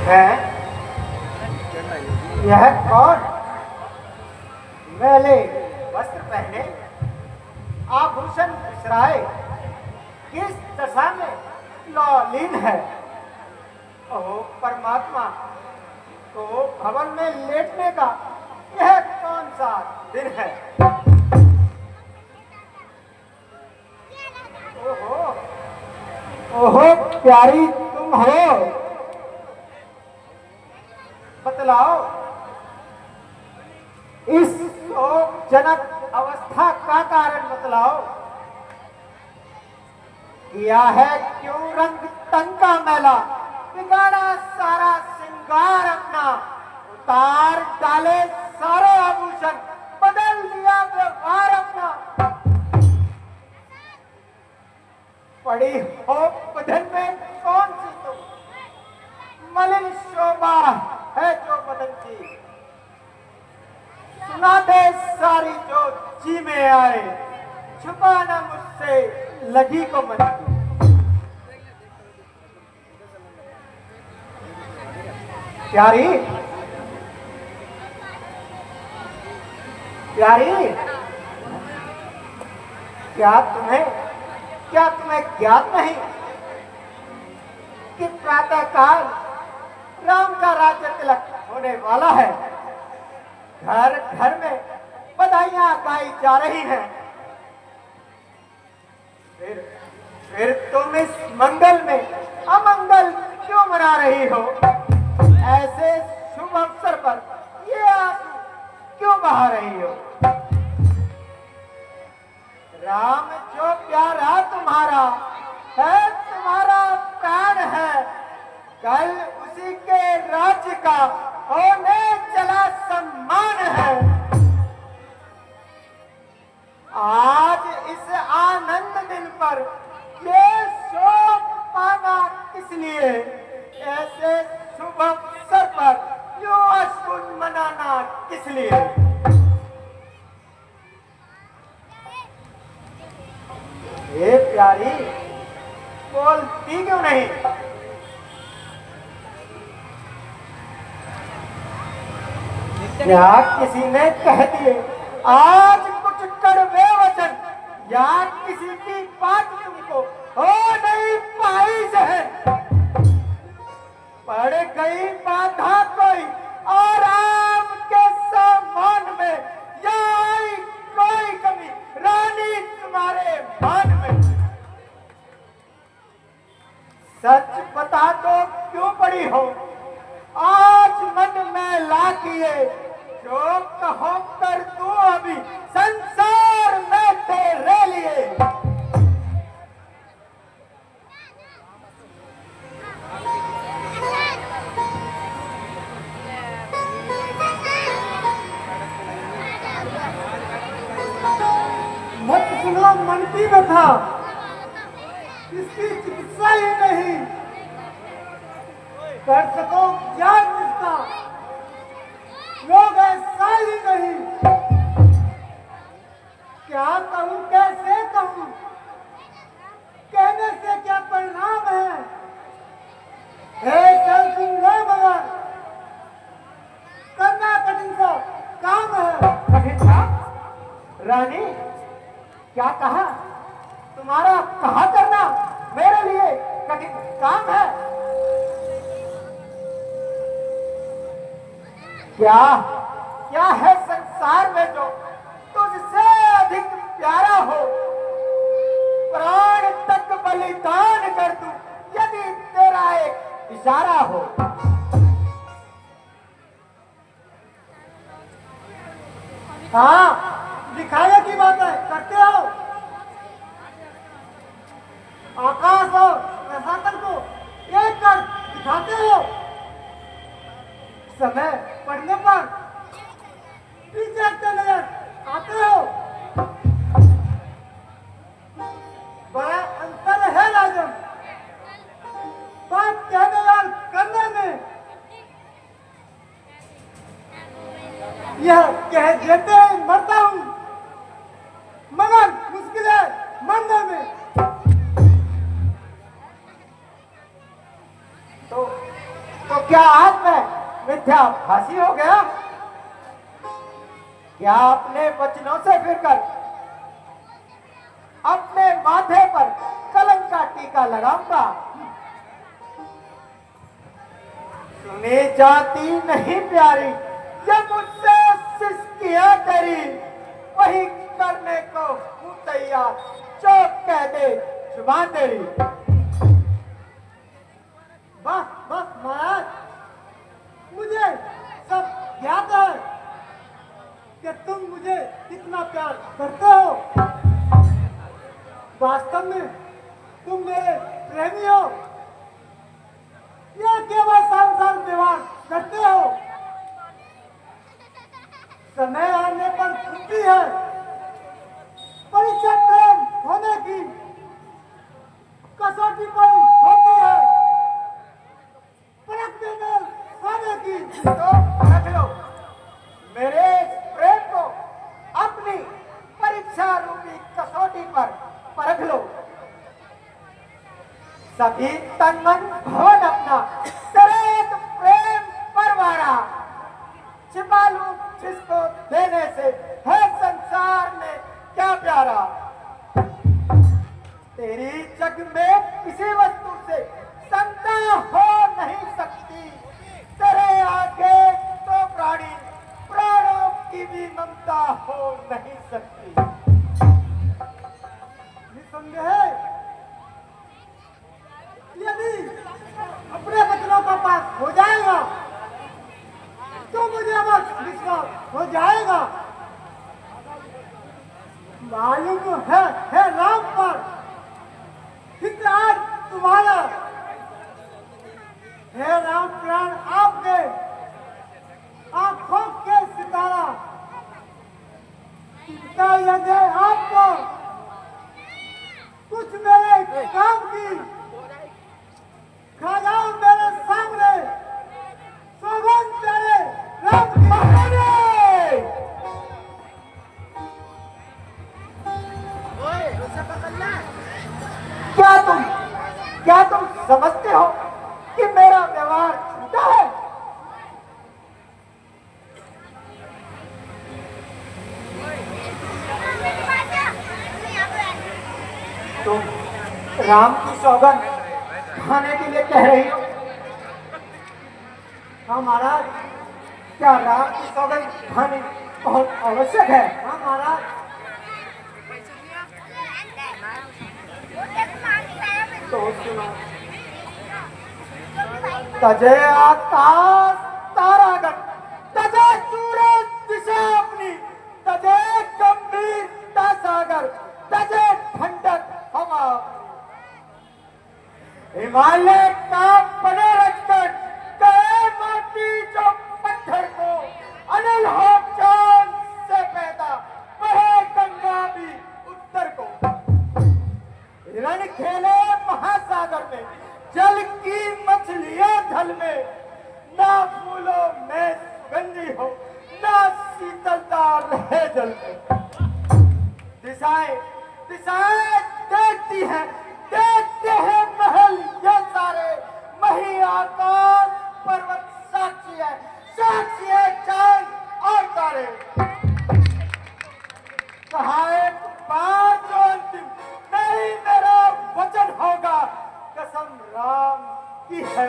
है यह कौन? मैले वस्त्र पहने, आभूषण बिसराए, किस दशा में लौलीन है? ओह परमात्मा, तो भवन में लेटने का यह कौन सा दिन है? ओहो ओहो प्यारी तुम हो, बतलाओ इस शोकजनक अवस्था का कारण बतलाओ। किया है क्यों रंग तन का मैला, बिगाड़ा सारा श्रृंगार अपना, उतार डाले सारे आभूषण, बदल दिया व्यवहार अपना। पड़ी हो बदन में कौन सी तुम, मलिन शोभा है जो बदन की, सुना दे सारी जो जी में आए, छुपाना मुझसे लगी को मन की। प्यारी प्यारी, क्या तुम्हें ज्ञात नहीं कि प्रातः काल राम का राज्य तिलक होने वाला है। घर घर में बधाइयां गाई जा रही हैं। फिर तुम इस मंगल में अमंगल क्यों मना रही हो? ऐसे शुभ अवसर पर ये आंसू क्यों बहा रही हो? राम जो प्यारा तुम्हारा है, तुम्हारा प्राण है, कल उसी के राज्य का होने चला सम्मान है। आज इस आनंद दिन पर ये शोक पाना किस लिए? ऐसे शुभ अवसर पर यूं अशुभ मनाना किस लिए? हे प्यारी, बोलती क्यों नहीं? क्या किसी ने कह दिए आज कुछ कड़वे वचन, या किसी की बात तुमको हो नहीं पाई सहन? पड़ गई बाधा कोई और आपके सामान में, या आई कोई कमी रानी तुम्हारे मान में? सच बता दो क्यों पड़ी हो आज मन में ला किए, जो कहो कर तू अभी संसार में तेरे लिए। मत सुनो मन की व्यथा, इसकी चिकित्सा ही नहीं, कर सको ज्ञान जिसका लोग ऐसा ही नहीं। क्या कहूं कैसे कहूं, कहने से क्या परिणाम है? हे चल सिंह मगर करना कठिन सा काम है। कठिन था? रानी क्या कहा? तुम्हारा कहा करना मेरे लिए कठिन काम है? क्या क्या है संसार में जो तुझसे अधिक प्यारा हो? प्राण तक बलिदान कर दूं यदि तेरा एक इशारा हो। हाँ, दिखाने की बात है, करते हो। आकाश और रसातल को एक कर दिखाते हो। समय पढ़ने पर पीछे हटते नजर आते हो। बड़ा अंतर है राजन बात कहने और करने में। यह कह देते ही मरता हूं, मगर मुश्किल है मरने में। तो क्या आज मैं मिथ्या फांसी हो गया? क्या अपने वचनों से फिरकर अपने माथे पर कलंक का टीका लगाऊंगा? सुनी जाती नहीं प्यारी, ये मुझसे सिस्कियां तेरी, वही करने को हूं तैयार, जो कह दे जुबान तेरी। वाह वाह महाराज, मुझे सब ज्ञात है कि तुम मुझे कितना प्यार करते हो। वास्तव में तुम मेरे प्रेमी हो या केवल संसार व्यवहार करते हो? समय आने पर खुशी है, परीक्षा प्रेम होने की कसौटी पर होती है, परख में सोने की। तो रख लो मेरे इस प्रेम को अपनी परीक्षा रूपी कसौटी पर परख लो। सभी तन मन धन अपना तेरे एक प्रेम परवारा, छिपा लूं जिसको देने से है संसार में क्या प्यारा। तेरी जग में किसी वस्तु से समता हो नहीं सकती, तेरे आगे तो प्राणी प्राणों की भी ममता हो नहीं सकती। निसंदेह यदि अपने वचनों का पास हो जाएगा तो मुझे अवश्य विश्वास हो जाएगा। मालूम है राम पर हित आज तुम्हारा, है राम प्राण आपके आंखों के सितारा। चिंता यदि आपको कुछ मेरे काम की, खा जाओ मेरे सामने सौगंध तेरे राम की। क्या तुम समझते हो कि मेरा व्यवहार झूठा है? तुम राम की सौगंध खाने के लिए कह रही हो? हाँ महाराज। क्या राम की सौगंध खानी बहुत आवश्यक है? हाँ महाराज। तो सुनो, तजे आकाश तारागण, तजे सूरज दिशा अपनी, तजे गंभीरता सागर, तजे ठंडक हवा अपनी। हिमालय का बने रखकर कहे माटी जो पत्थर को, अनिल हो चांद से पैदा वह गंगा भी उत्तर को। रण खेले महासागर में, जल की मछलियां धल में, ना फूलों में सुगंधी हो, ना शीतलता रहे जल में। दिशाएं दिशाएं देखती हैं, देखते हैं महल ये सारे, मही आकाश पर्वत साक्षी है, साक्षी है चांद और तारे। कहा एक बार जो अंतिम नहीं मेरा वचन होगा, कसम राम की है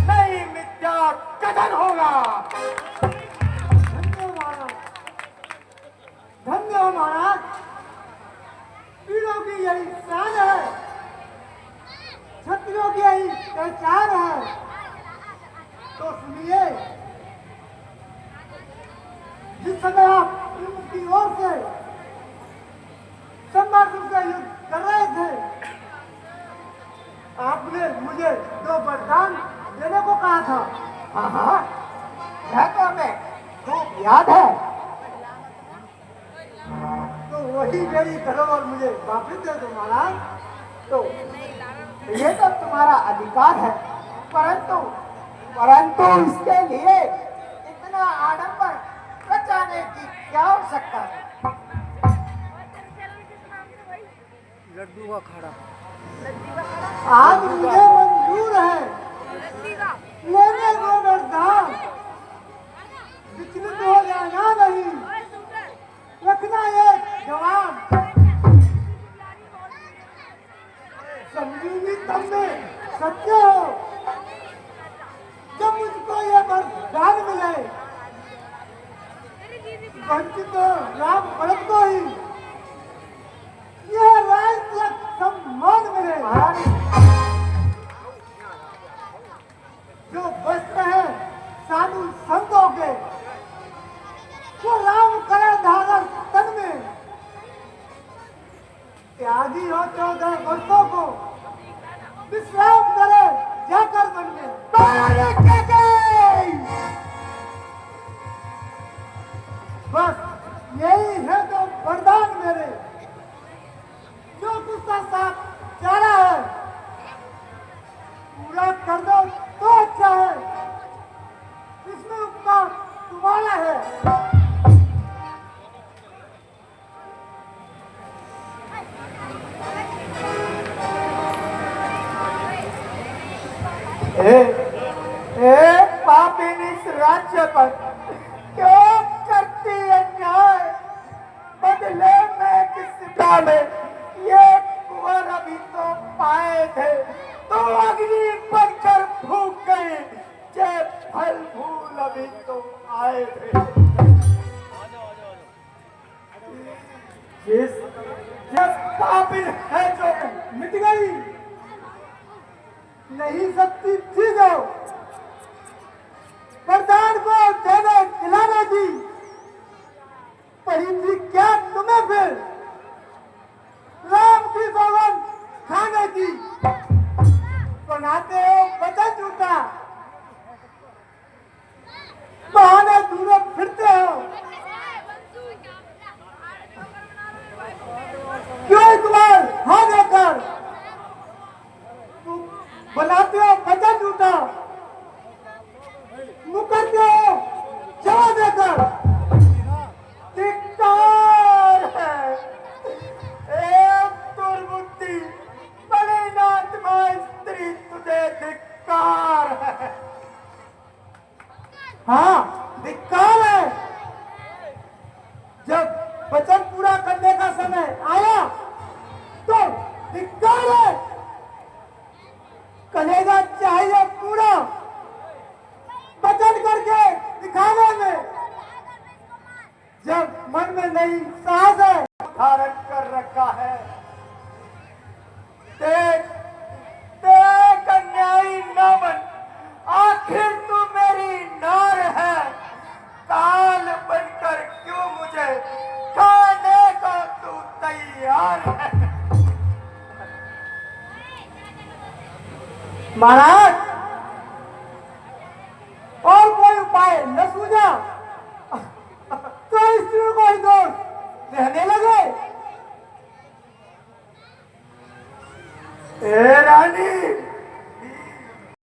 नहीं मिथ्या कथन होगा। धन्य महाराज, धन्य हो महाराज। वीरों की यही शान है, क्षत्रियों की यही पहचान है। तो सुनिए, जिस समय आप की ओर से सम्राट से युद्ध कर रहे थे, आपने मुझे 2 वरदान देने को कहा था। हाँ हाँ, यह तो हमें खूब याद है। तो वही मेरी धरोहर मुझे वापस दे दो महाराज। तो ये तो तुम्हारा अधिकार है, परंतु परंतु इसके लिए इतना आडंबर बचाने की क्या आवश्यकता है? लड्डू का खाड़ा आज मुझे मंजूर है लेने दो वरदान, विचलित हो जाना नहीं, रखना एक जवान। समझूंगी तब में सच्चे हो जब मुझको ये वरदान मिले, वंचित राम भरत को ही यह राज सम्मान मिले। जो वस्त्र है साधु संतों के, वो राम करे धारण तन में। त्यागी हो 14 वर्षों को, विश्राम करे जाकर मन में। बस यही है तो वरदान मेरे, जो कुछ साथ चारा है पूरा कर दो तो अच्छा है, इसमें उपकार तुम्हारा है। पापिन इस राज्य पर क्यों करती अन्याय? बदले में किसका में ये कुंवर अभी तो पाए थे, तो अग्नि बनकर फूक गई, जे फल फूल अभी तो आए थे। जिस पापिन है जो मिट गई, नहीं सकती थी जो वरदान को देने खिलाने की, पड़ी थी क्या तुम्हें फिर राम की सौगंध खाने की? बनाते हो वचन झूठा, बहाने दूर फिरते हो, क्यों इकबाल हाँ देकर बनाते हो वचन झूठा, मुकरते हो जवाब देकर। धिक्कार है, एक दुर्बुद्धि मलिनात्मा स्त्री, तुझे धिक्कार है। हाँ धिक्कार है, जब वचन पूरा करने का समय आया तो धिक्कार है। कलेगा चाहिए पूरा वचन करके दिखाने में, जब मन में नहीं साहस है धारण कर रखा है। देख देख अन्यायी न बन, आखिर तू मेरी नार है। काल बनकर क्यों मुझे खाने को तू तैयार है? महाराज